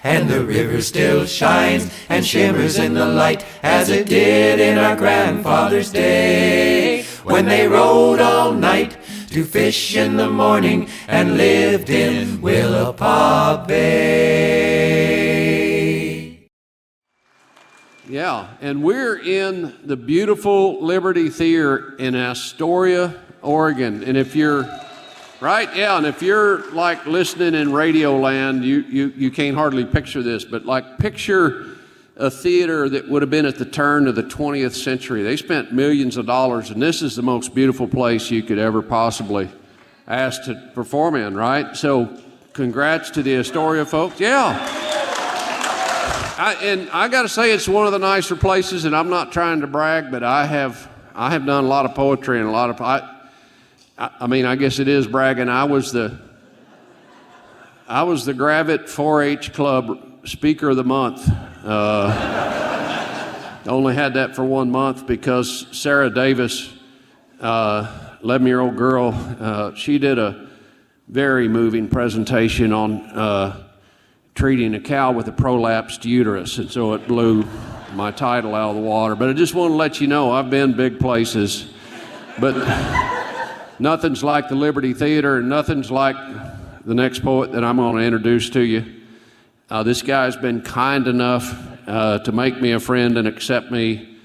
And the river still shines and shimmers in the light as it did in our grandfather's day, when they rode all night to fish in the morning and lived in Willapa Bay. Yeah, and we're in the beautiful Liberty Theater in Astoria, Oregon. And if you're right, yeah, and if you're like listening in Radio Land, you can't hardly picture this, but like picture a theater that would have been at the turn of the 20th century. They spent millions of dollars, and this is the most beautiful place you could ever possibly ask to perform in, right? So congrats to the Astoria folks. Yeah. I got to say, it's one of the nicer places, and I'm not trying to brag, but I have done a lot of poetry and a lot of, I mean, I guess it is bragging. I was the Gravette 4-H Club Speaker of the Month. Only had that for 1 month because Sarah Davis, 11-year-old girl, she did a very moving presentation on treating a cow with a prolapsed uterus, and so it blew my title out of the water. But I just want to let you know, I've been big places, but nothing's like the Liberty Theater, and nothing's like the next poet that I'm going to introduce to you. This guy's been kind enough to make me a friend and accept me,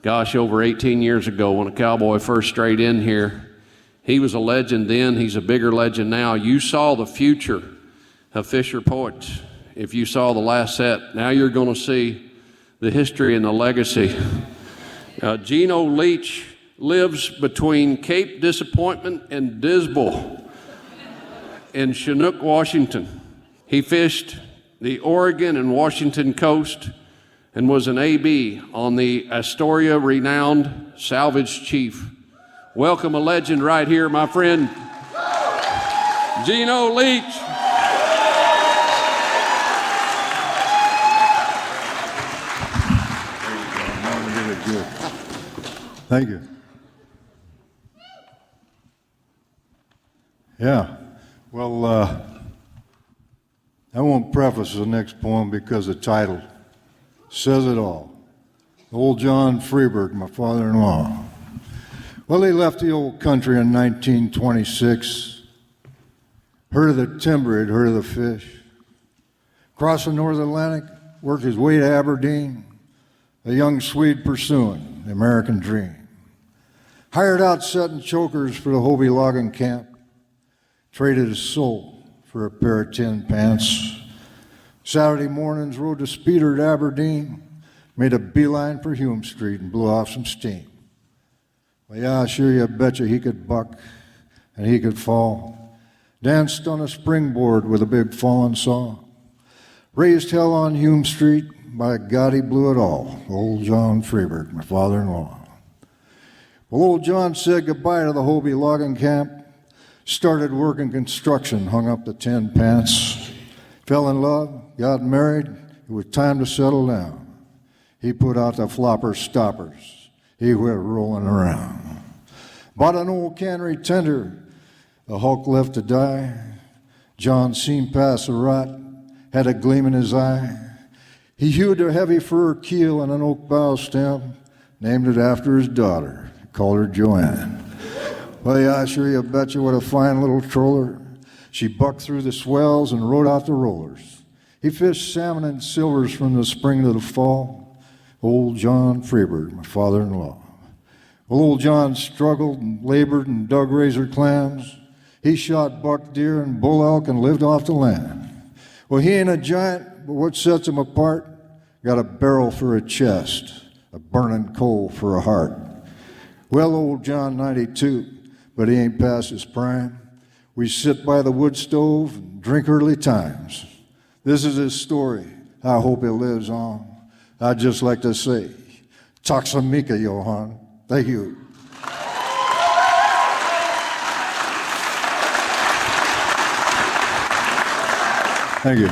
gosh, over 18 years ago when a cowboy first strayed in here. He was a legend then, he's a bigger legend now. You saw the future of Fisher Poets if you saw the last set. Now you're going to see the history and the legacy. Geno Leech lives between Cape Disappointment and Dismal in Chinook, Washington. He fished the Oregon and Washington coast and was an AB on the Astoria renowned salvage chief. Welcome a legend right here, my friend, Geno Leech. Thank you. Yeah, well, I won't preface the next poem because the title says it all. Old John Freeburg, my father-in-law. Well, he left the old country in 1926. Heard of the timber, he'd heard of the fish. Crossed the North Atlantic, worked his way to Aberdeen, a young Swede pursuing the American dream. Hired out setting chokers for the Hobie logging camp. Traded his soul for a pair of tin pants. Saturday mornings rode the speeder at Aberdeen, made a beeline for Hume Street and blew off some steam. Well, yeah, sure you betcha he could buck and he could fall. Danced on a springboard with a big fallen saw. Raised hell on Hume Street, by God he blew it all. Old John Freeburg, my father-in-law. Well, old John said goodbye to the Hobie logging camp. Started working construction, hung up the tin pants, fell in love, got married. It was time to settle down. He put out the flopper stoppers. He went rolling around. Bought an old cannery tender, the hulk left to die. John seen past the rot, had a gleam in his eye. He hewed a heavy fir keel and an oak bough stem, named it after his daughter, called her Joanne. Well, yeah, sure you betcha, what a fine little troller. She bucked through the swells and rode out the rollers. He fished salmon and silvers from the spring to the fall. Old John Freeburg, my father-in-law. Well, old John struggled and labored and dug razor clams. He shot buck deer and bull elk and lived off the land. Well, he ain't a giant, but what sets him apart? Got a barrel for a chest, a burning coal for a heart. Well, old John 92, but he ain't past his prime. We sit by the wood stove and drink early times. This is his story. I hope it lives on. I'd just like to say, Taksamika, Johan. Thank you. Thank you.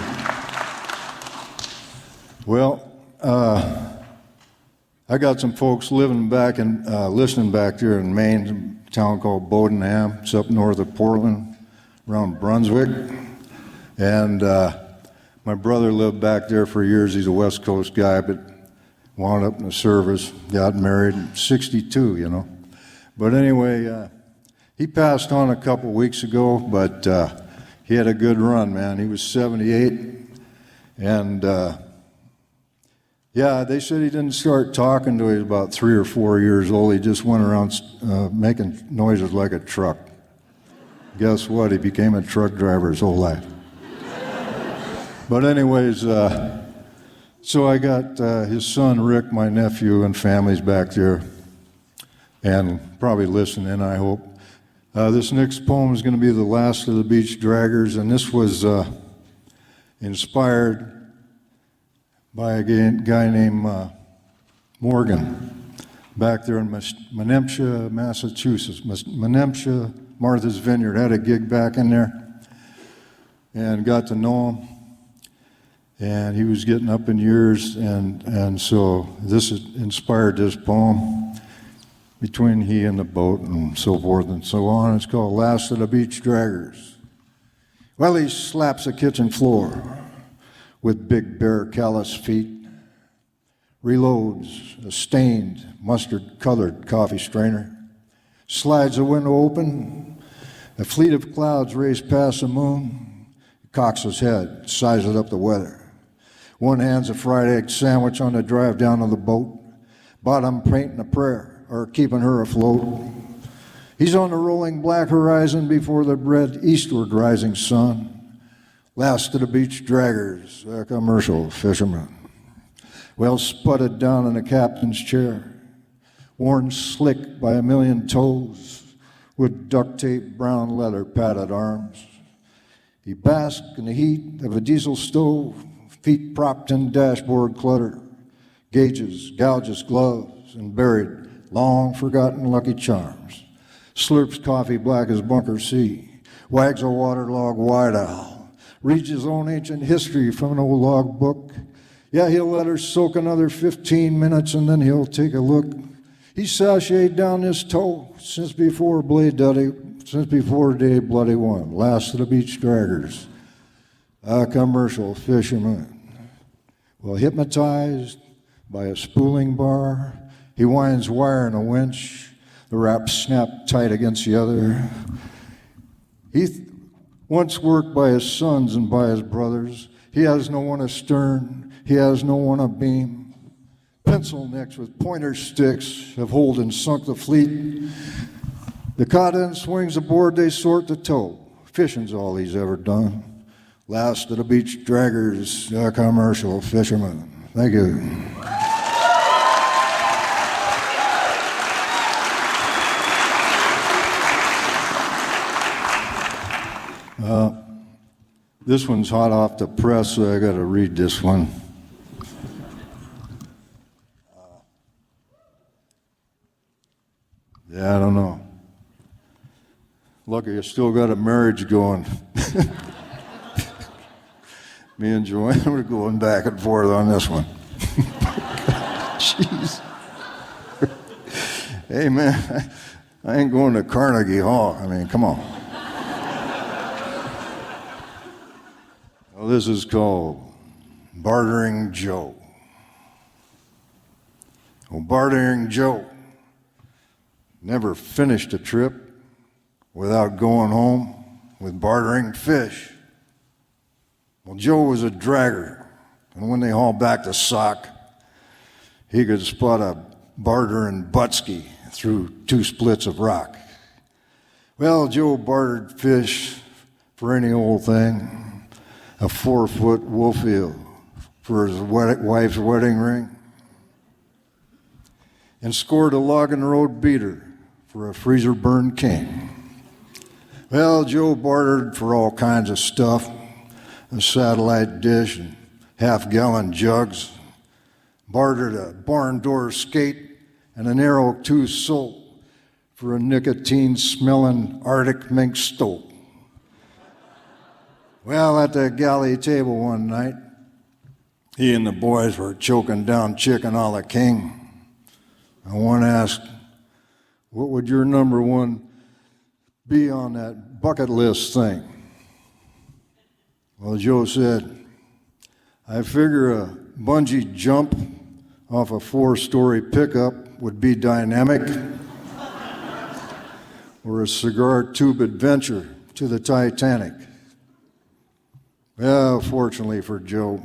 Well, I got some folks living back and listening back there in Maine, a town called Bodenham. It's up north of Portland, around Brunswick. And My brother lived back there for years. He's a West Coast guy, but wound up in the service, got married at 62, you know. But anyway, he passed on a couple weeks ago, but he had a good run, man. He was 78, and yeah, they said he didn't start talking until he was about 3 or 4 years old. He just went around making noises like a truck. Guess what? He became a truck driver his whole life. But anyways, so I got his son Rick, my nephew, and family's back there, and probably listening, I hope. This next poem is going to be The Last of the Beach Draggers, and this was inspired by a guy named Morgan back there in Menemsha, Massachusetts. Menemsha, Martha's Vineyard, had a gig back in there and got to know him. And he was getting up in years, and so this inspired this poem, Between He and the Boat, and so forth and so on. It's called Last of the Beach Draggers. Well, he slaps the kitchen floor with big bare callous feet, reloads a stained mustard-colored coffee strainer, slides the window open, a fleet of clouds race past the moon, he cocks his head, sizes up the weather. One hand's a fried egg sandwich on the drive down to the boat, bottom painting a prayer, or keeping her afloat. He's on the rolling black horizon before the red eastward rising sun. Last of the beach draggers, a commercial fisherman. Well sputted down in the captain's chair, worn slick by a million toes, with duct tape brown leather padded arms. He basked in the heat of a diesel stove, feet propped in dashboard clutter, gauges, gouges gloves, and buried long-forgotten Lucky Charms. Slurps coffee black as Bunker C, wags a waterlogged white owl, reads his own ancient history from an old log book. Yeah, he'll let her soak another 15 minutes, and then he'll take a look. He's sashayed down this toe since before day Bloody One. Last of the beach draggers, a commercial fisherman. Well, hypnotized by a spooling bar, he winds wire in a winch, the wraps snap tight against the other. He once worked by his sons and by his brothers. He has no one astern, he has no one abeam. Pencil necks with pointer sticks have holed and sunk the fleet. The cotton swings aboard, they sort the tow. Fishing's all he's ever done. Last of the beach draggers, a commercial fisherman. Thank you. This one's hot off the press, so I got to read this one. Yeah, I don't know. Lucky I still got a marriage going. Me and Joanne were going back and forth on this one. Jeez. Hey, man, I ain't going to Carnegie Hall. I mean, come on. Well, this is called Bartering Joe. Well, Bartering Joe never finished a trip without going home with bartering fish. Well, Joe was a dragger, and when they hauled back the sock, he could spot a bartering butsky through 2 splits of rock. Well, Joe bartered fish for any old thing, a 4-foot wolf eel for his wife's wedding ring, and scored a logging road beater for a freezer-burned king. Well, Joe bartered for all kinds of stuff, a satellite dish and half-gallon jugs, bartered a barn door skate and an arrow 2 sole for a nicotine-smelling Arctic mink stove. Well, at the galley table one night, he and the boys were choking down chicken a la king. And one asked, "What would your number one be on that bucket list thing?" Well, Joe said, I figure a bungee jump off a 4-story pickup would be dynamic, or a cigar tube adventure to the Titanic. Well, fortunately for Joe,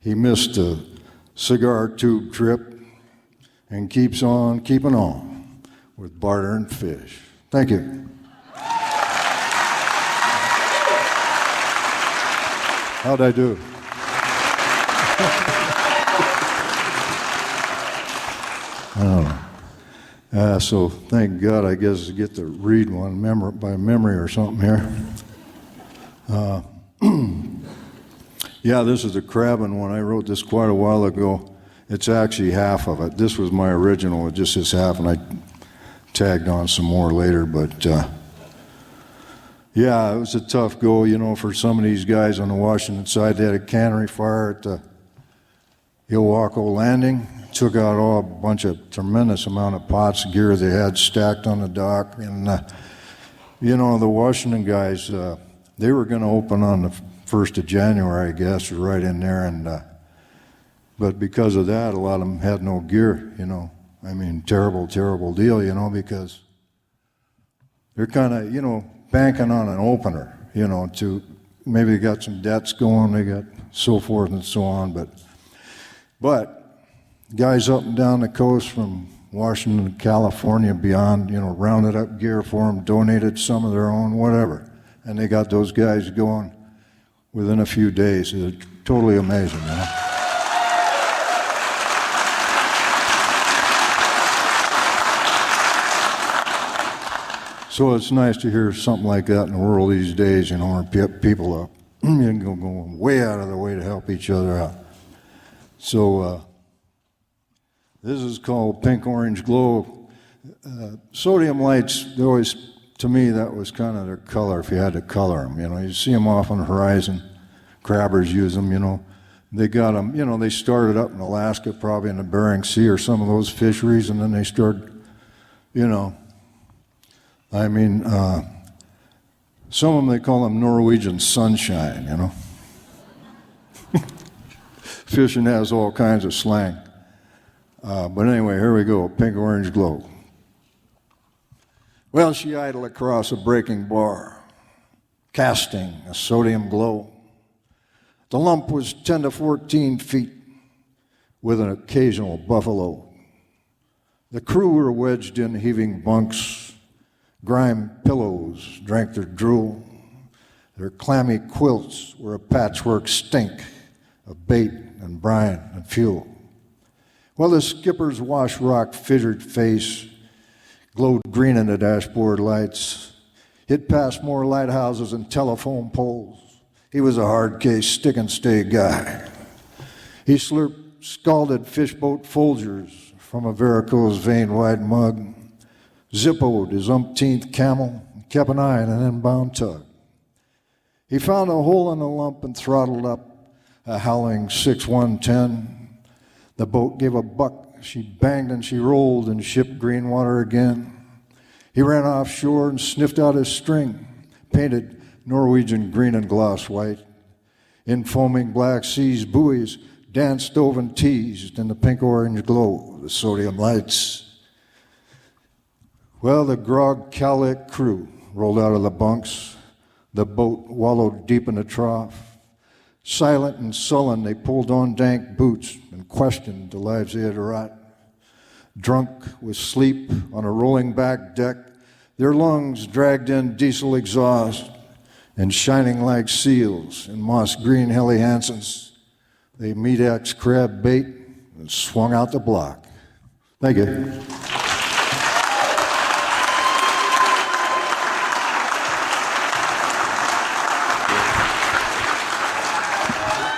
he missed a cigar tube trip and keeps on keeping on with barter and fish. Thank you. How'd I do? I don't know. So thank God, I guess, I get to read one by memory or something here. Yeah, this is the crabbing one. I wrote this quite a while ago. It's actually half of it. This was my original, it just this half, and I tagged on some more later. But yeah, it was a tough go, you know, for some of these guys on the Washington side. They had a cannery fire at the Ilwaco Landing. Took out a bunch of tremendous amount of pots of gear they had stacked on the dock. And, you know, the Washington guys, they were going to open on the 1st of January, I guess, right in there. And but because of that, a lot of them had no gear, you know. I mean, terrible, terrible deal, you know, because they're kind of, you know, banking on an opener, you know, to maybe they got some debts going, they got so forth and so on. But guys up and down the coast from Washington, California, beyond, you know, rounded up gear for them, donated some of their own, whatever. And they got those guys going within a few days. It's totally amazing, you know. So it's nice to hear something like that in the world these days, you know, where people are going way out of their way to help each other out. So this is called Pink Orange Glow. Sodium lights, they always, to me, that was kind of their color, if you had to color them. You know, you see them off on the horizon. Crabbers use them, you know. They got them, you know, they started up in Alaska, probably in the Bering Sea or some of those fisheries, and then they started, you know, I mean, some of them, they call them Norwegian sunshine, you know. Fishing has all kinds of slang. But anyway, here we go, Pink Orange Glow. Well, she idled across a breaking bar, casting a sodium glow. The lump was 10 to 14 feet with an occasional buffalo. The crew were wedged in heaving bunks. Grime pillows drank their drool. Their clammy quilts were a patchwork stink of bait and brine and fuel. Well, the skipper's wash-rock fissured face glowed green in the dashboard lights. He'd passed more lighthouses and telephone poles. He was a hard-case, stick-and-stay guy. He slurped scalded fishboat Folgers from a varicose vein-wide mug, zippoed his umpteenth camel, and kept an eye on an inbound tug. He found a hole in the lump and throttled up a howling 6-1-10. The boat gave a buck. She banged and she rolled in ship green water again. He ran offshore and sniffed out his string, painted Norwegian green and gloss white. In foaming Black Seas buoys danced, dove, and teased in the pink-orange glow of the sodium lights. Well, the grog-cowlick crew rolled out of the bunks. The boat wallowed deep in the trough. Silent and sullen, they pulled on dank boots and questioned the lives they had wrought. Drunk with sleep on a rolling back deck, their lungs dragged in diesel exhaust, and shining like seals in moss green Helly Hansens, they meat-axe crab bait and swung out the block. Thank you.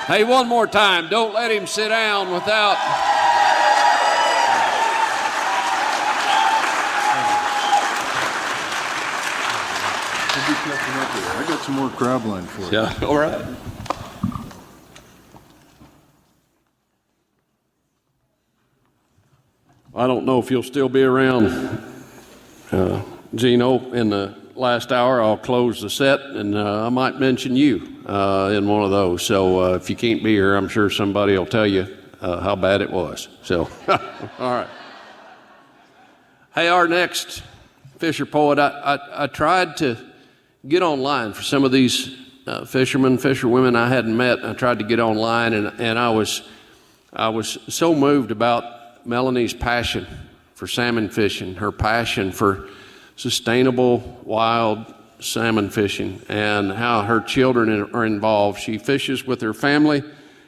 Hey, one more time, don't let him sit down without... I got some more crab line for you. Yeah, all right. I don't know if you'll still be around, Geno. In the last hour, I'll close the set, and I might mention you. in one of those. So if you can't be here, I'm sure somebody will tell you how bad it was. So, all right. Hey, our next Fisher poet, I tried to get online for some of these fishermen, fisherwomen I hadn't met. I tried to get online, and I was so moved about Melanie's passion for salmon fishing, her passion for sustainable wild salmon fishing, and how her children are involved. She fishes with her family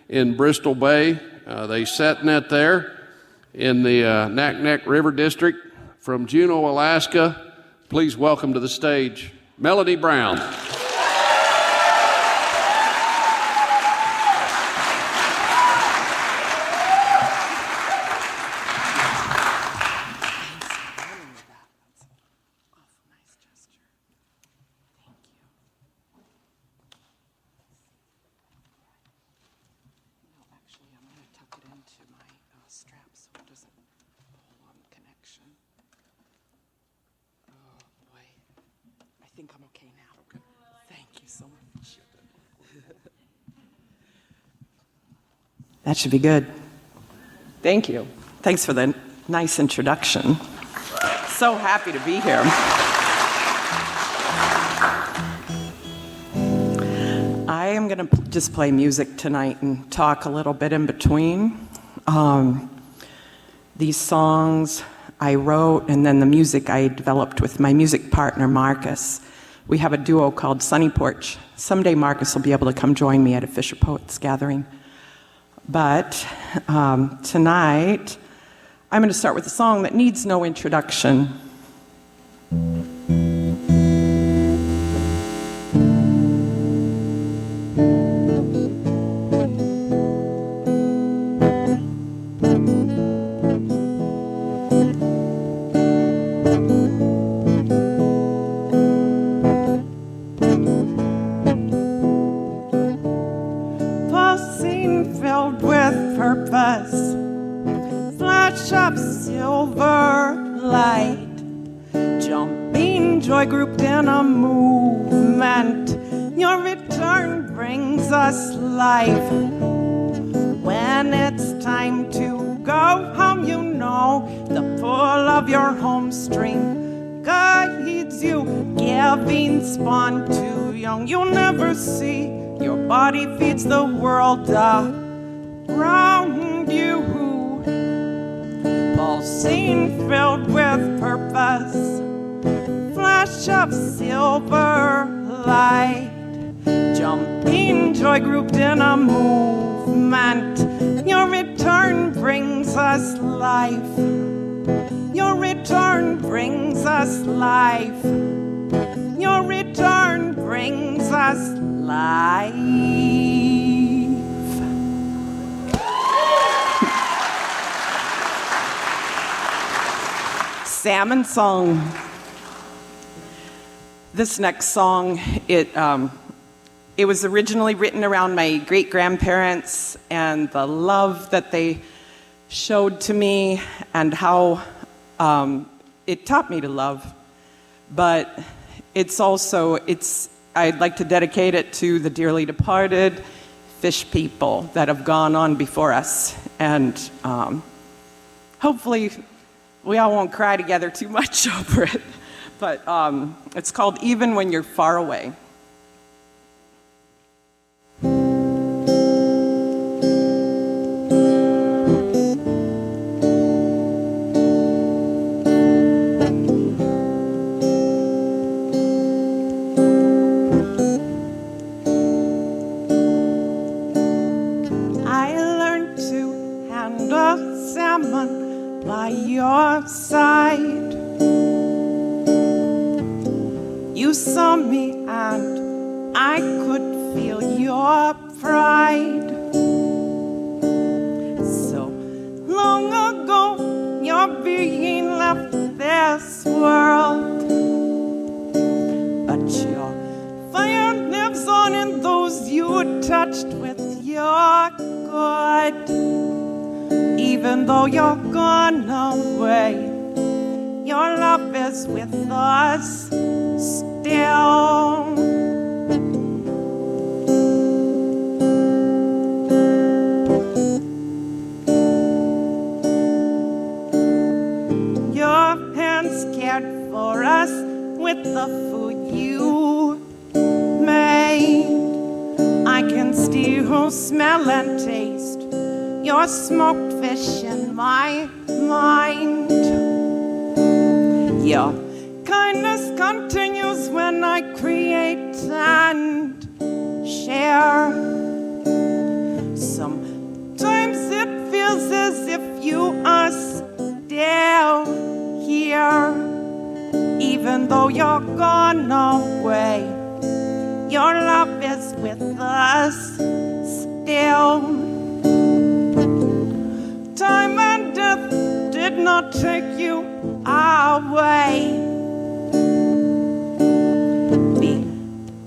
in Bristol Bay. They set net there in the Naknek River District. From Juneau, Alaska, please welcome to the stage Melanie Brown. That should be good. Thank you. Thanks for the nice introduction. So happy to be here. I am going to just play music tonight and talk a little bit in between. These songs I wrote, and then the music I developed with my music partner, Marcus. We have a duo called Sunny Porch. Someday Marcus will be able to come join me at a FisherPoets Gathering. But tonight, I'm going to start with a song that needs no introduction. Flash of silver light, jumping joy grouped in a movement. Your return brings us life. When it's time to go home, you know the pull of your home stream guides you, giving spawn too young. You'll never see, your body feeds the world around you, pulsing filled with purpose, flash of silver light, jumping joy grouped in a movement. Your return brings us life. Your return brings us life. Your return brings us life. Salmon song. This next song, it was originally written around my great-grandparents and the love that they showed to me and how it taught me to love. But it's also, I'd like to dedicate it to the dearly departed fish people that have gone on before us. And hopefully we all won't cry together too much over it. But it's called Even When You're Far Away. By your side, you saw me and I could feel your pride. So long ago, your being left this world, but your fire lives on in those you touched with your good. Even though you're gone away, your love is with us still. You're smoked fish in my mind. Your kindness continues when I create and share. Sometimes it feels as if you are still here. Even though you're gone away, your love is with us still. Time and death did not take you away,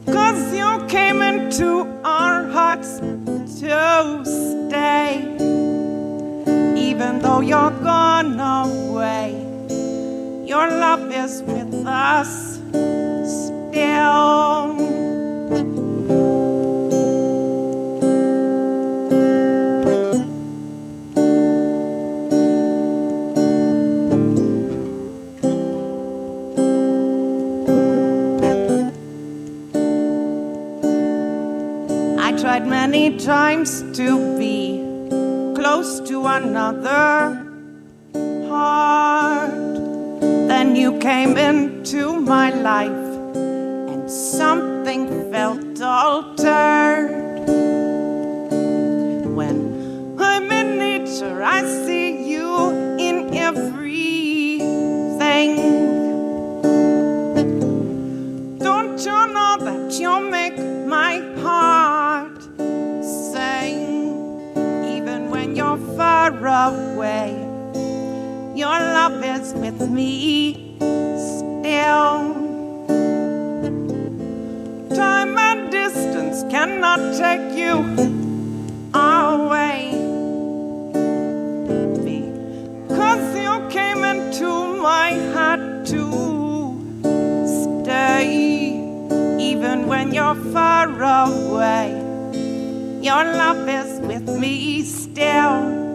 because you came into our hearts to stay. Even though you're gone away, your love is with us still. I tried many times to be close to another heart. Then you came into my life, and something felt altered. When I'm in nature, I see you in everything. Don't you know that you make my heart sing? Even when you're far away, your love is with me still. Time and distance cannot take you away, because you came into my heart to stay. Even when you're far away, your love is with me still.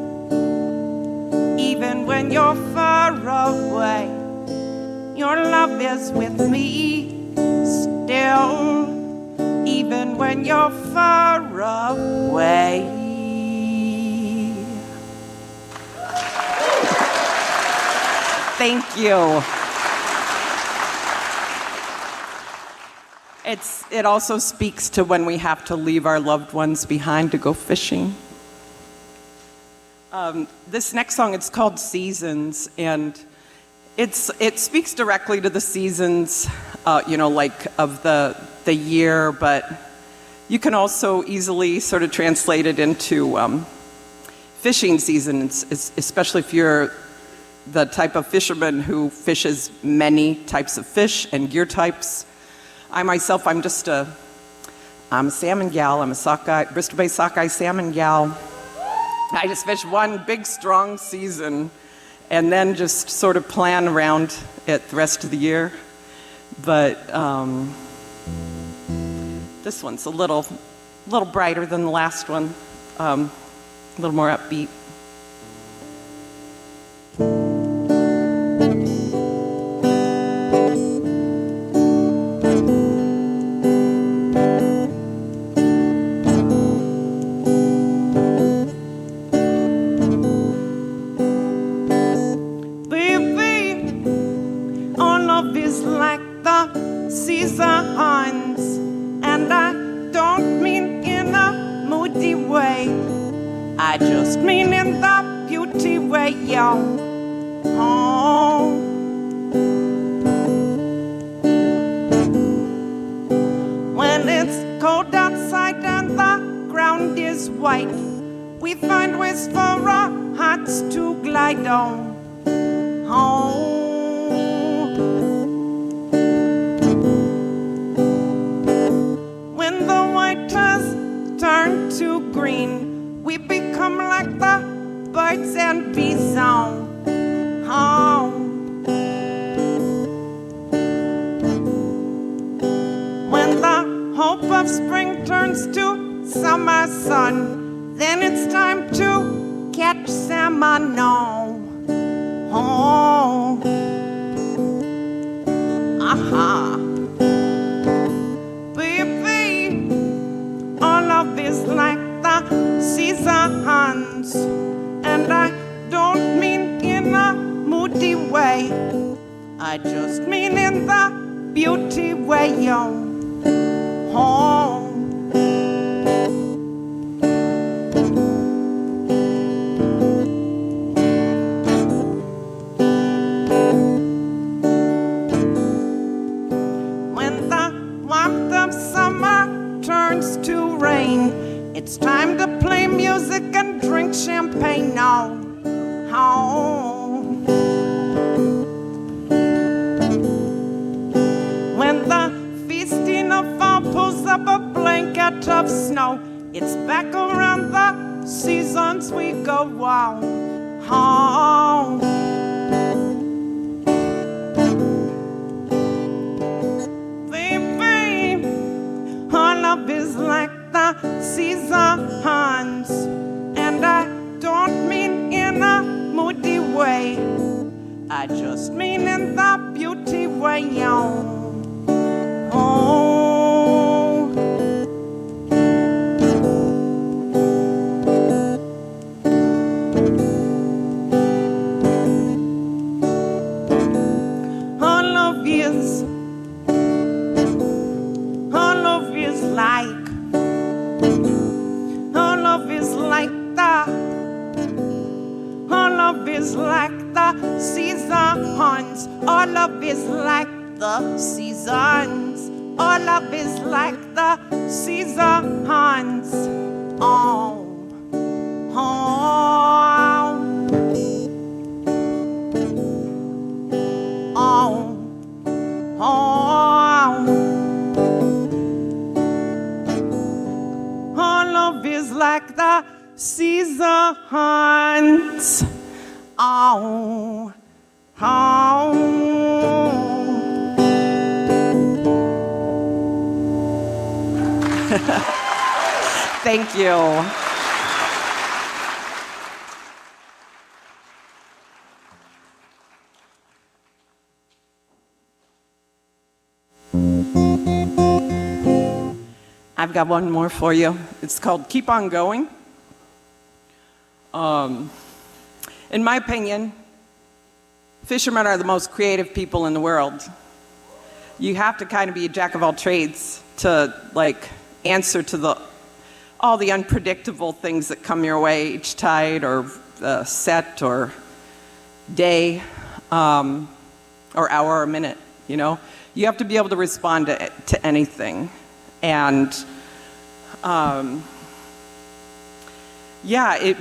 Even when you're far away, your love is with me still. Even when you're far away. Thank you. It also speaks to when we have to leave our loved ones behind to go fishing. This next song, it's called Seasons, and it speaks directly to the seasons, like of the year, but you can also easily sort of translate it into fishing seasons, especially if you're the type of fisherman who fishes many types of fish and gear types. I myself, I'm a salmon gal. I'm a sockeye, Bristol Bay sockeye salmon gal. I just fish one big, strong season and then just sort of plan around it the rest of the year. But this one's a little brighter than the last one, a little more upbeat. I just mean in the beauty way, yo. Oh. When it's cold outside and the ground is white, we find ways for our hearts to glide on. Oh. When the white has turned to green, we become like the birds and bees on home. When the hope of spring turns to summer sun, then it's time to catch salmon on. Oh. Aha. Baby, all of this like the seasons. I just mean in the beauty way on home. When the warmth of summer turns to rain, it's time to play music and drink champagne now home. When the feasting of fall pulls up a blanket of snow, it's back around the seasons we go on home. Baby, our love is like the seasons, and I don't mean in a moody way, I just mean in the beauty way on. Our love is like the seasons. Our love is like the seasons. Oh, oh, oh, oh. Our love is like the seasons. Oh. Thank you. I've got one more for you. It's called Keep On Going. In my opinion, fishermen are the most creative people in the world. You have to kind of be a jack of all trades to answer to all the unpredictable things that come your way each tide or set or day or hour or minute, you know? You have to be able to respond to anything. And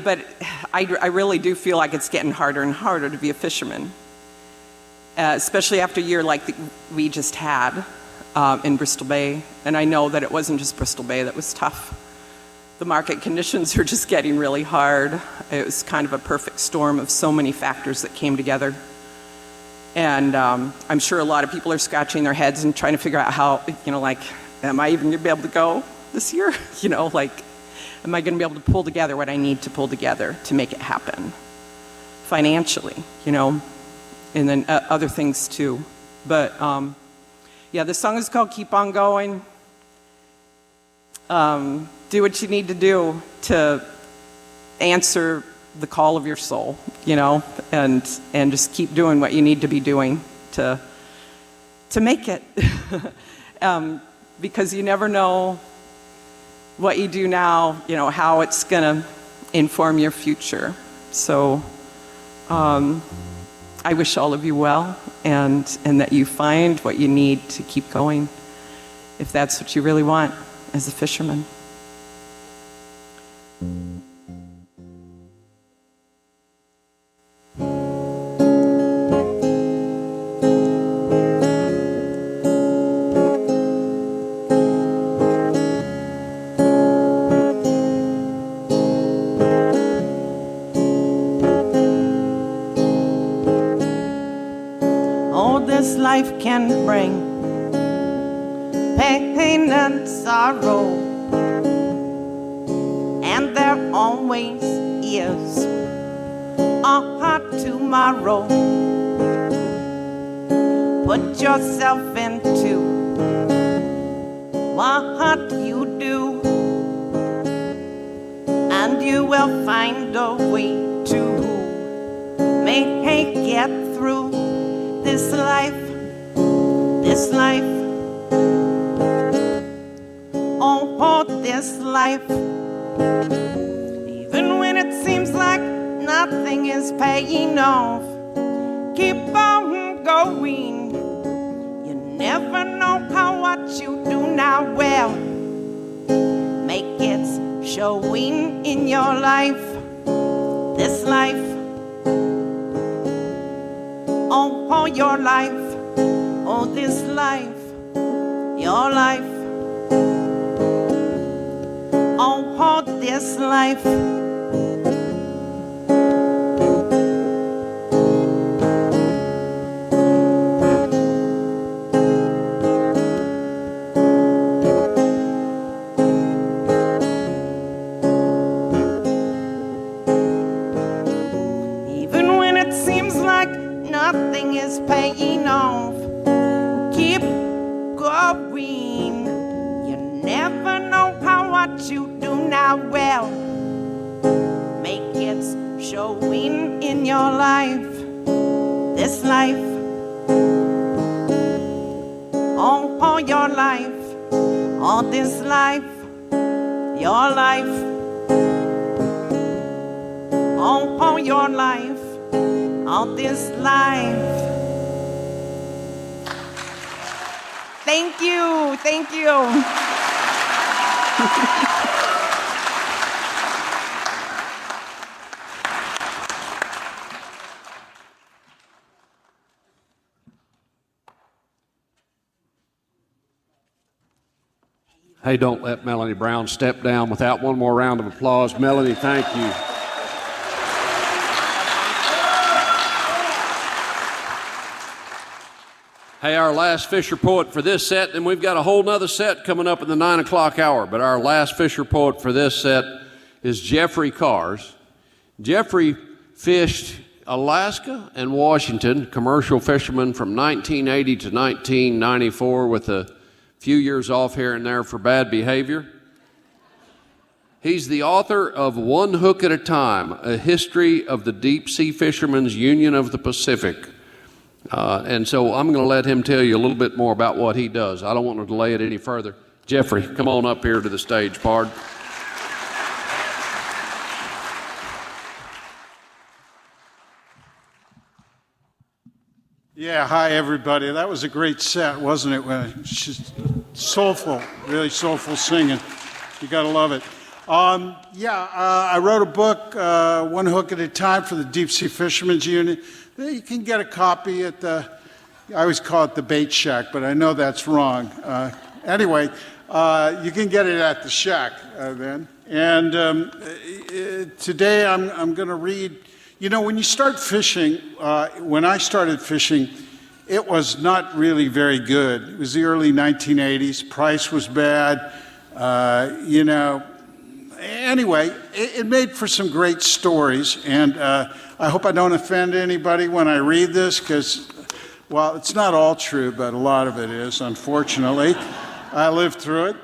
but I really do feel like it's getting harder and harder to be a fisherman. Especially after a year like we just had in Bristol Bay. And I know that it wasn't just Bristol Bay that was tough. The market conditions are just getting really hard. It was kind of a perfect storm of so many factors that came together. And I'm sure a lot of people are scratching their heads and trying to figure out how, am I even going to be able to go this year? Am I going to be able to pull together what I need to pull together to make it happen financially, and then other things too. But this song is called Keep On Going. Do what you need to do to answer the call of your soul, and just keep doing what you need to be doing to make it. Because you never know what you do now, how it's going to inform your future. So I wish all of you well, and that you find what you need to keep going, if that's what you really want as a fisherman. Life can bring pain and sorrow, and there always is a hot tomorrow. Put yourself into what you do, and you will find a way to make it get through. this life, this life, oh, this life. Even when it seems like nothing is paying off, keep on going. You never know how what you do now will make it showing in your life, this life, oh, your life, oh, this life, your life, oh, this life. Nothing is paying off. Keep going. You never know how what you do now will make it showing in your life, this life, oh, your life, oh, this life, your life, oh, your life, all this life. Thank you, thank you. Hey, don't let Melanie Brown step down without one more round of applause. Melanie, thank you. Hey, our last Fisher Poet for this set, and we've got a whole nother set coming up in the 9 o'clock hour, but our last Fisher Poet for this set is Jeffrey Kahrs. Jeffrey fished Alaska and Washington, commercial fisherman from 1980 to 1994 with a few years off here and there for bad behavior. He's the author of One Hook at a Time, a history of the Deep Sea Fishermen's Union of the Pacific. And so I'm going to let him tell you a little bit more about what he does. I don't want to delay it any further. Jeffrey, come on up here to the stage, pard. Yeah, hi everybody. That was a great set, wasn't it? Just soulful, really soulful singing. You gotta love it. I wrote a book, One Hook at a Time, for the Deep Sea Fishermen's Union. You can get a copy at I always call it the Bait Shack, but I know that's wrong. Anyway, you can get it at the Shack then. And today I'm going to read, you know, when you start fishing, when I started fishing, it was not really very good. It was the early 1980s. Price was bad, you know. Anyway, it made for some great stories, and I hope I don't offend anybody when I read this, because, well, it's not all true, but a lot of it is, unfortunately. I lived through it.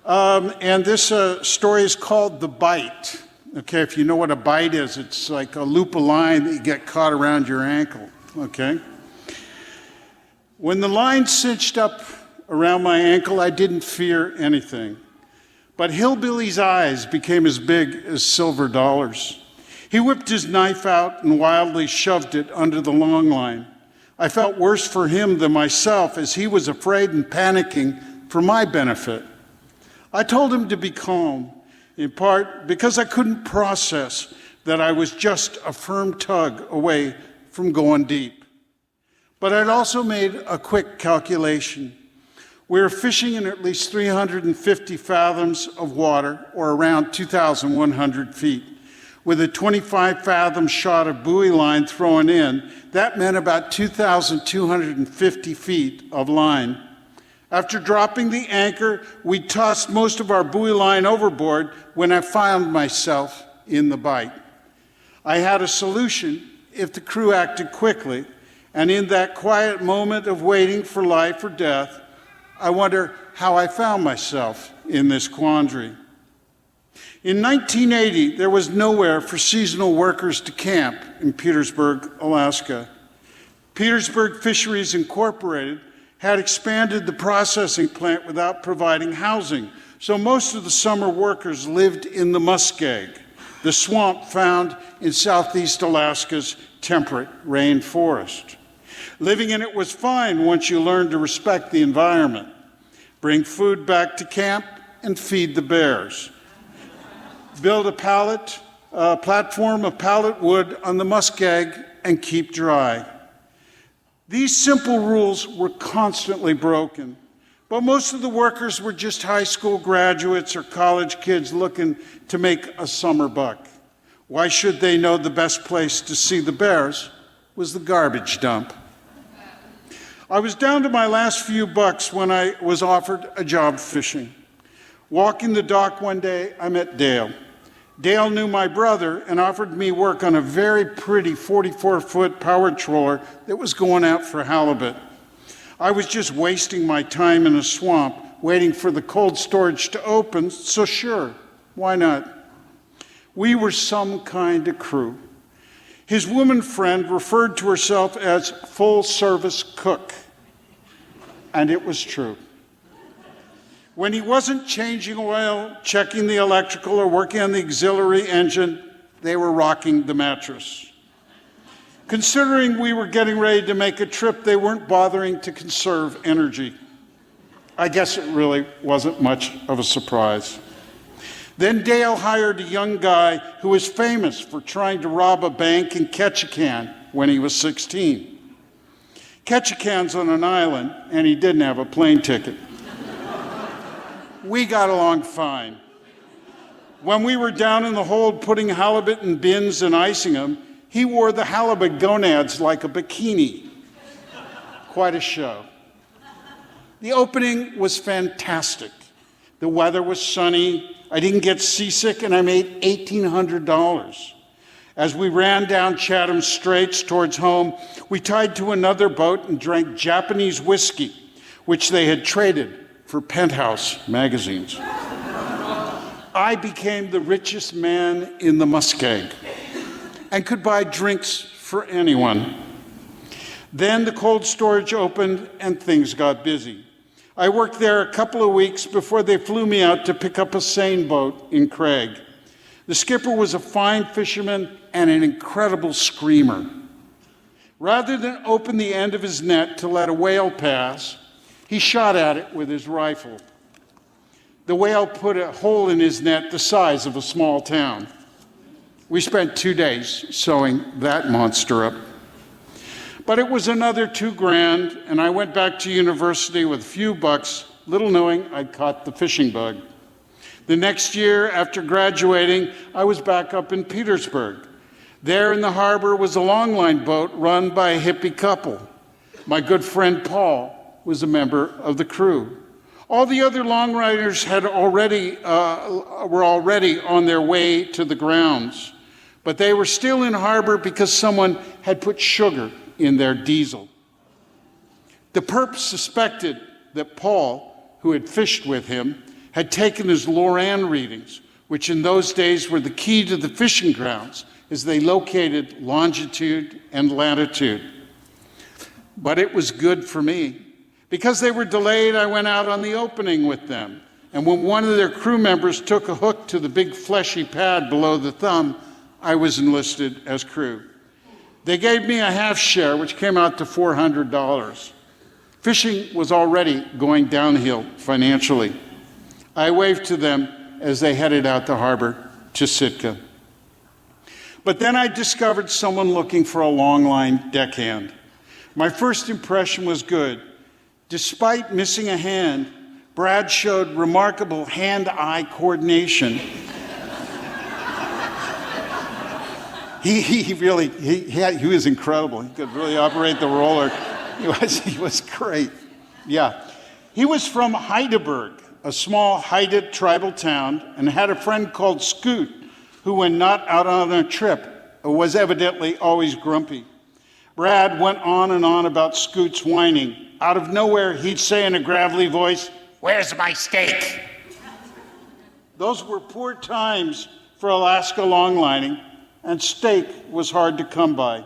And this story is called The Bite. Okay, if you know what a bite is, it's like a loop of line that you get caught around your ankle, okay? When the line cinched up around my ankle, I didn't fear anything. But Hillbilly's eyes became as big as silver dollars. He whipped his knife out and wildly shoved it under the long line. I felt worse for him than myself, as he was afraid and panicking for my benefit. I told him to be calm, in part because I couldn't process that I was just a firm tug away from going deep. But I'd also made a quick calculation. We were fishing in at least 350 fathoms of water, or around 2,100 feet. With a 25 fathom shot of buoy line thrown in, that meant about 2,250 feet of line. After dropping the anchor, we tossed most of our buoy line overboard when I found myself in the bite. I had a solution if the crew acted quickly, and in that quiet moment of waiting for life or death, I wonder how I found myself in this quandary. In 1980, there was nowhere for seasonal workers to camp in Petersburg, Alaska. Petersburg Fisheries Incorporated had expanded the processing plant without providing housing, so most of the summer workers lived in the muskeg, the swamp found in southeast Alaska's temperate rainforest. Living in it was fine once you learned to respect the environment, bring food back to camp, and feed the bears. Build a platform of pallet wood on the muskeg and keep dry. These simple rules were constantly broken, but most of the workers were just high school graduates or college kids looking to make a summer buck. Why should they know the best place to see the bears was the garbage dump? I was down to my last few bucks when I was offered a job fishing. Walking the dock one day, I met Dale. Dale knew my brother and offered me work on a very pretty 44-foot power trawler that was going out for halibut. I was just wasting my time in a swamp waiting for the cold storage to open, so sure, why not? We were some kind of crew. His woman friend referred to herself as full-service cook, and it was true. When he wasn't changing oil, checking the electrical, or working on the auxiliary engine, they were rocking the mattress. Considering we were getting ready to make a trip, they weren't bothering to conserve energy. I guess it really wasn't much of a surprise. Then Dale hired a young guy who was famous for trying to rob a bank in Ketchikan when he was 16. Ketchikan's on an island, and he didn't have a plane ticket. We got along fine. When we were down in the hold putting halibut in bins and icing them, he wore the halibut gonads like a bikini. Quite a show. The opening was fantastic. The weather was sunny, I didn't get seasick, and I made $1,800. As we ran down Chatham Straits towards home, we tied to another boat and drank Japanese whiskey, which they had traded for Penthouse magazines. I became the richest man in the muskeg and could buy drinks for anyone. Then the cold storage opened and things got busy. I worked there a couple of weeks before they flew me out to pick up a seine boat in Craig. The skipper was a fine fisherman and an incredible screamer. Rather than open the end of his net to let a whale pass, he shot at it with his rifle. The whale put a hole in his net the size of a small town. We spent 2 days sewing that monster up. But it was another $2,000, and I went back to university with a few bucks, little knowing I'd caught the fishing bug. The next year, after graduating, I was back up in Petersburg. There in the harbor was a longline boat run by a hippie couple. My good friend Paul was a member of the crew. All the other longriders were already on their way to the grounds, but they were still in harbor because someone had put sugar in their diesel. The perp suspected that Paul, who had fished with him, had taken his Loran readings, which in those days were the key to the fishing grounds, as they located longitude and latitude. But it was good for me. Because they were delayed, I went out on the opening with them. And when one of their crew members took a hook to the big fleshy pad below the thumb, I was enlisted as crew. They gave me a half share, which came out to $400. Fishing was already going downhill financially. I waved to them as they headed out the harbor to Sitka. But then I discovered someone looking for a longline deckhand. My first impression was good. Despite missing a hand, Brad showed remarkable hand-eye coordination. He was incredible. He could really operate the roller. He was great. Yeah. He was from Heidelberg, a small Haida tribal town, and had a friend called Scoot, who, when not out on a trip, was evidently always grumpy. Brad went on and on about Scoot's whining. Out of nowhere, he'd say in a gravelly voice, "Where's my steak?" Those were poor times for Alaska longlining, and steak was hard to come by.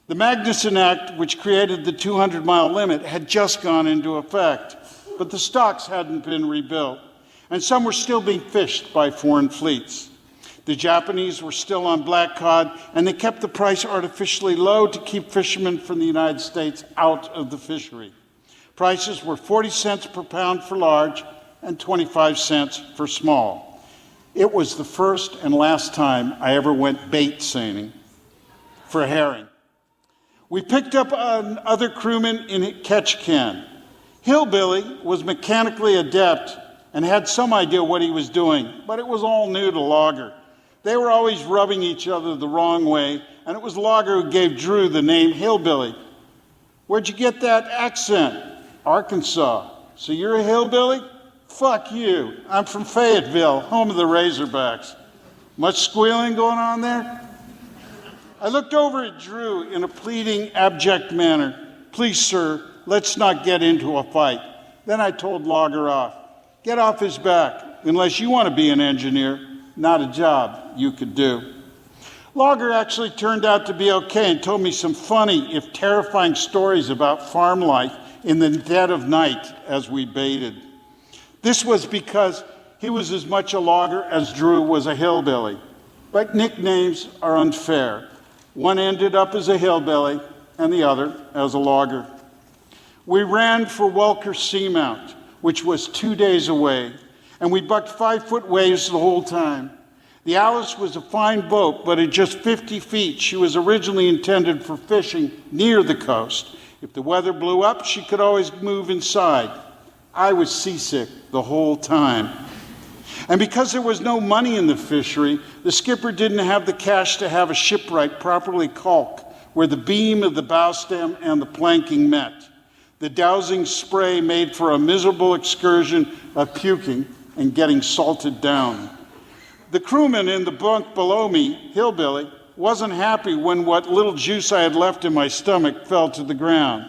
The Magnuson Act, which created the 200-mile limit, had just gone into effect, but the stocks hadn't been rebuilt, and some were still being fished by foreign fleets. The Japanese were still on black cod, and they kept the price artificially low to keep fishermen from the United States out of the fishery. Prices were 40 cents per pound for large and 25 cents for small. It was the first and last time I ever went bait seining for herring. We picked up other crewmen in Ketchikan. Hillbilly was mechanically adept and had some idea what he was doing, but it was all new to Logger. They were always rubbing each other the wrong way, and it was Logger who gave Drew the name Hillbilly. Where'd you get that accent? Arkansas. So you're a hillbilly? Fuck you. I'm from Fayetteville, home of the Razorbacks. Much squealing going on there? I looked over at Drew in a pleading, abject manner. Please, sir, let's not get into a fight. Then I told Logger off. Get off his back, unless you want to be an engineer. Not a job you could do. Logger actually turned out to be okay and told me some funny, if terrifying, stories about farm life in the dead of night as we baited. This was because he was as much a logger as Drew was a hillbilly. But nicknames are unfair. One ended up as a hillbilly and the other as a logger. We ran for Welker Seamount, which was 2 days away, and we bucked 5-foot waves the whole time. The Alice was a fine boat, but at just 50 feet, she was originally intended for fishing near the coast. If the weather blew up, she could always move inside. I was seasick the whole time. And because there was no money in the fishery, the skipper didn't have the cash to have a shipwright properly caulk where the beam of the bow stem and the planking met. The dowsing spray made for a miserable excursion of puking and getting salted down. The crewman in the bunk below me, Hillbilly, wasn't happy when what little juice I had left in my stomach fell to the ground.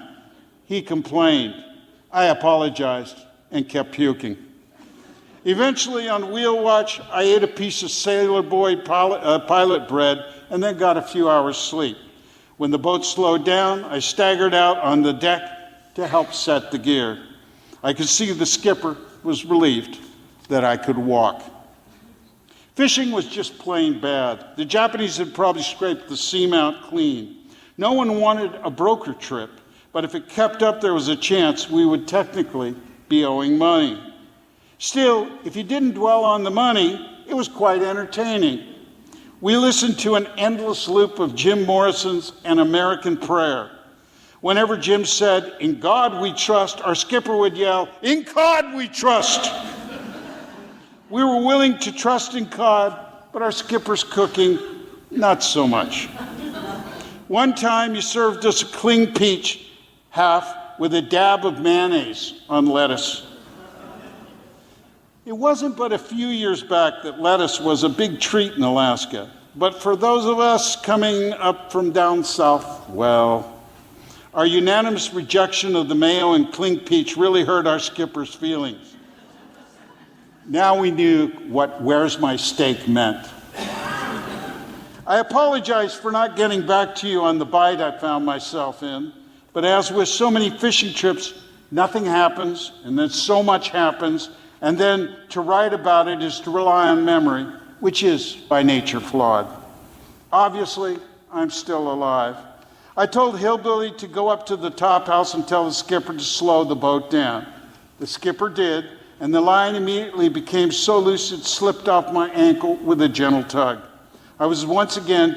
He complained. I apologized and kept puking. Eventually, on wheel watch, I ate a piece of Sailor Boy pilot bread and then got a few hours sleep. When the boat slowed down, I staggered out on the deck to help set the gear. I could see the skipper was relieved that I could walk. Fishing was just plain bad. The Japanese had probably scraped the seamount clean. No one wanted a broker trip, but if it kept up, there was a chance we would technically be owing money. Still, if you didn't dwell on the money, it was quite entertaining. We listened to an endless loop of Jim Morrison's An American Prayer. Whenever Jim said, "In God we trust," our skipper would yell, "In cod we trust." We were willing to trust in cod, but our skipper's cooking, not so much. One time he served us a cling peach half with a dab of mayonnaise on lettuce. It wasn't but a few years back that lettuce was a big treat in Alaska, but for those of us coming up from down south, well, our unanimous rejection of the mayo and cling peach really hurt our skipper's feelings. Now we knew what "where's my steak" meant. I apologize for not getting back to you on the bite I found myself in, but as with so many fishing trips, nothing happens, and then so much happens, and then to write about it is to rely on memory, which is by nature flawed. Obviously, I'm still alive. I told Hillbilly to go up to the top house and tell the skipper to slow the boat down. The skipper did, and the line immediately became so loose it slipped off my ankle with a gentle tug. I was once again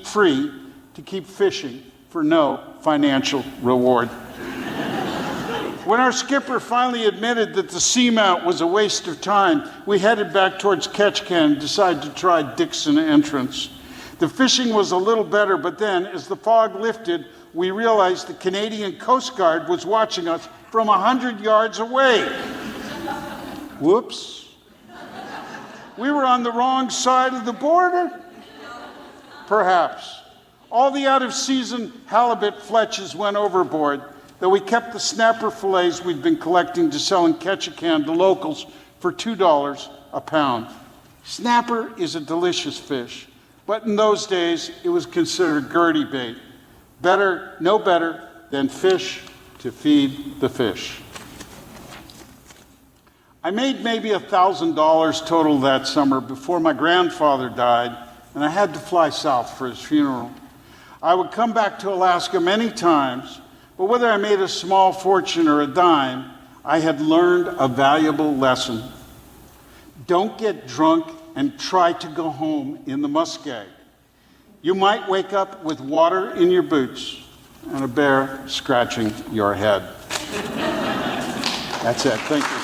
free to keep fishing for no financial reward. When our skipper finally admitted that the seamount was a waste of time, we headed back towards Ketchikan and decided to try Dixon Entrance. The fishing was a little better, but then, as the fog lifted, we realized the Canadian Coast Guard was watching us from 100 yards away. Whoops. We were on the wrong side of the border? Perhaps. All the out-of-season halibut fletches went overboard, though we kept the snapper fillets we'd been collecting to sell in Ketchikan to locals for $2 a pound. Snapper is a delicious fish, but in those days it was considered gertie bait. No better than fish to feed the fish. I made maybe $1,000 total that summer before my grandfather died, and I had to fly south for his funeral. I would come back to Alaska many times, but whether I made a small fortune or a dime, I had learned a valuable lesson. Don't get drunk and try to go home in the muskeg. You might wake up with water in your boots and a bear scratching your head. That's it. Thank you.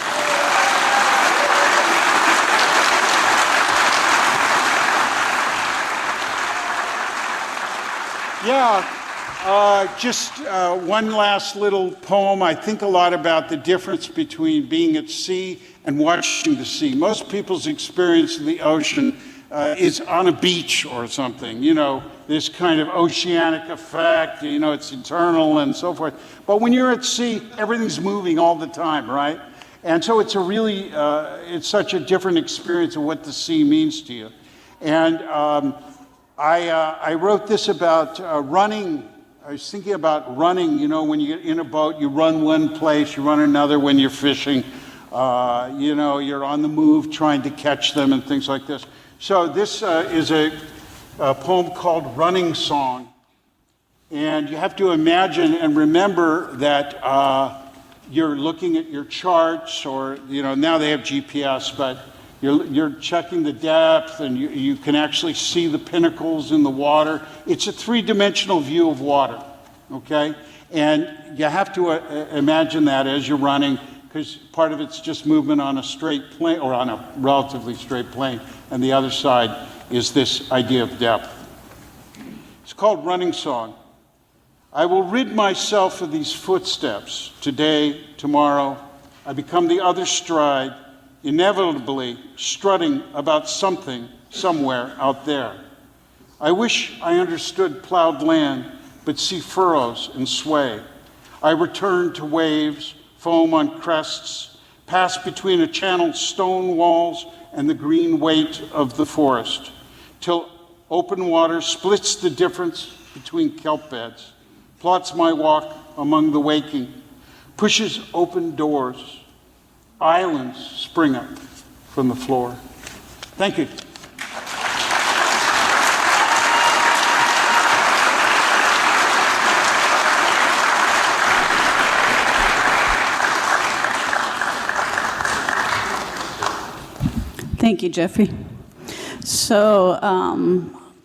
Yeah, just one last little poem. I think a lot about the difference between being at sea and watching the sea. Most people's experience of the ocean is on a beach or something, you know, this kind of oceanic effect, you know, it's eternal and so forth. But when you're at sea, everything's moving all the time, right? And so it's a really, it's such a different experience of what the sea means to you. And I wrote this about running. I was thinking about running, you know, when you get in a boat, you run one place, you run another when you're fishing. You know, you're on the move trying to catch them and things like this. So this is a poem called Running Song. And you have to imagine and remember that you're looking at your charts, or, you know, now they have GPS, but you're checking the depth, and you can actually see the pinnacles in the water. It's a three-dimensional view of water, okay? And you have to imagine that as you're running, because part of it's just movement on a straight plane, or on a relatively straight plane, and the other side is this idea of depth. It's called Running Song. I will rid myself of these footsteps. Today, tomorrow, I become the other stride, inevitably strutting about something somewhere out there. I wish I understood plowed land, but see furrows and sway. I return to waves, foam on crests, pass between a channeled stone walls and the green weight of the forest, till open water splits the difference between kelp beds, plots my walk among the waking, pushes open doors. Islands spring up from the floor. Thank you. Thank you, Jeffrey. So,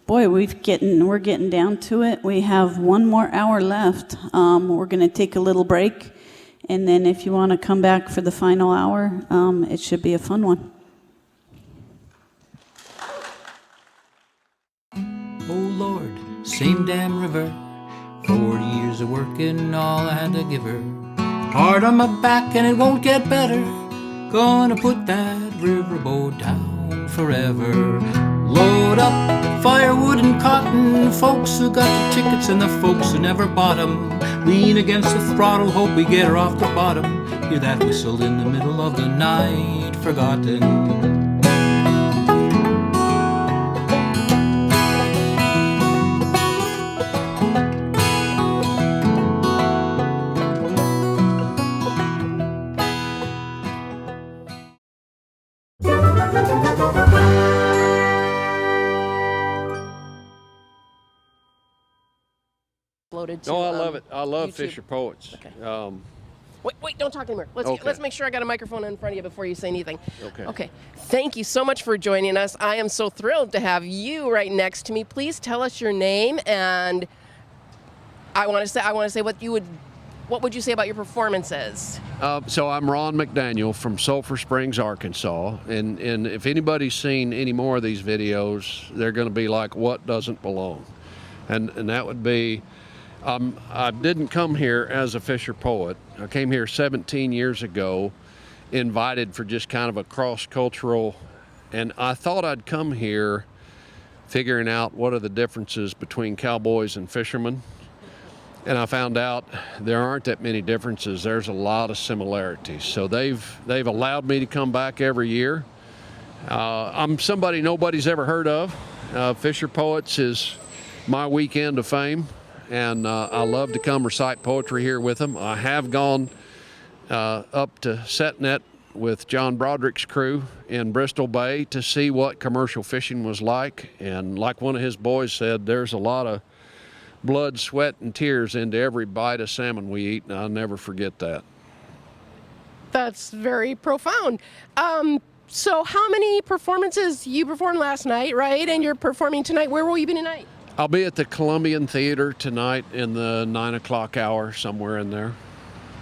boy, we're getting down to it. We have one more hour left. We're going to take a little break. And then if you want to come back for the final hour, it should be a fun one. Oh Lord, same damn river, 40 years of working, all I had to give her. Hard on my back and it won't get better, gonna put that riverboat down forever. Load up firewood and cotton, folks who got the tickets and the folks who never bought 'em. Lean against the throttle, hope we get her off the bottom. Hear that whistle in the middle of the night, forgotten. No, I love it. I love YouTube. Fisher Poets. Okay. Wait, don't talk anymore. Let's make sure I got a microphone in front of you before you say anything. Okay. Thank you so much for joining us. I am so thrilled to have you right next to me. Please tell us your name, and I want to say what would you say about your performances? So I'm Ron McDaniel from Sulphur Springs, Arkansas, and if anybody's seen any more of these videos, they're going to be like, what doesn't belong? And that would be, I didn't come here as a Fisher poet. I came here 17 years ago, invited for just kind of a cross-cultural, and I thought I'd come here figuring out what are the differences between cowboys and fishermen. And I found out there aren't that many differences. There's a lot of similarities. So they've allowed me to come back every year. I'm somebody nobody's ever heard of. Fisher Poets is my weekend of fame. and I love to come recite poetry here with them. I have gone up to Setnet with John Broderick's crew in Bristol Bay to see what commercial fishing was like, and like one of his boys said, there's a lot of blood, sweat, and tears into every bite of salmon we eat, and I'll never forget that. That's very profound. So how many performances you performed last night, right? And you're performing tonight. Where will you be tonight? I'll be at the Columbian Theater tonight in the 9 o'clock hour, somewhere in there.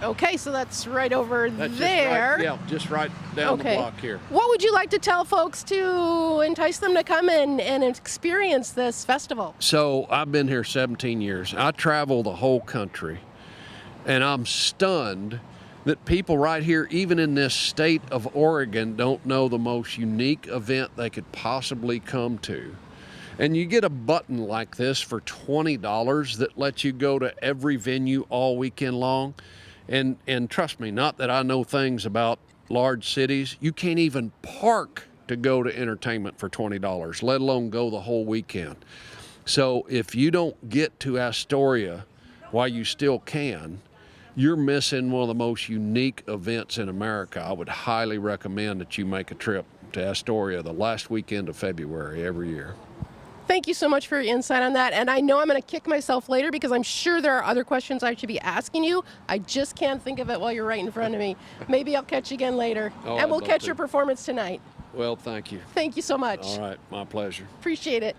Okay, so that's right over That's there. just right down the block here. What would you like to tell folks to entice them to come and experience this festival? So I've been here 17 years. I travel the whole country, and I'm stunned that people right here, even in this state of Oregon, don't know the most unique event they could possibly come to. And you get a button like this for $20 that lets you go to every venue all weekend long. And trust me, not that I know things about large cities, you can't even park to go to entertainment for $20, let alone go the whole weekend. So if you don't get to Astoria while you still can, you're missing one of the most unique events in America. I would highly recommend that you make a trip to Astoria the last weekend of February every year. Thank you so much for your insight on that. And I know I'm going to kick myself later because I'm sure there are other questions I should be asking you. I just can't think of it while you're right in front of me. Maybe I'll catch you again later. And we'll catch your performance tonight. Well, thank you. Thank you so much. All right, my pleasure. Appreciate it.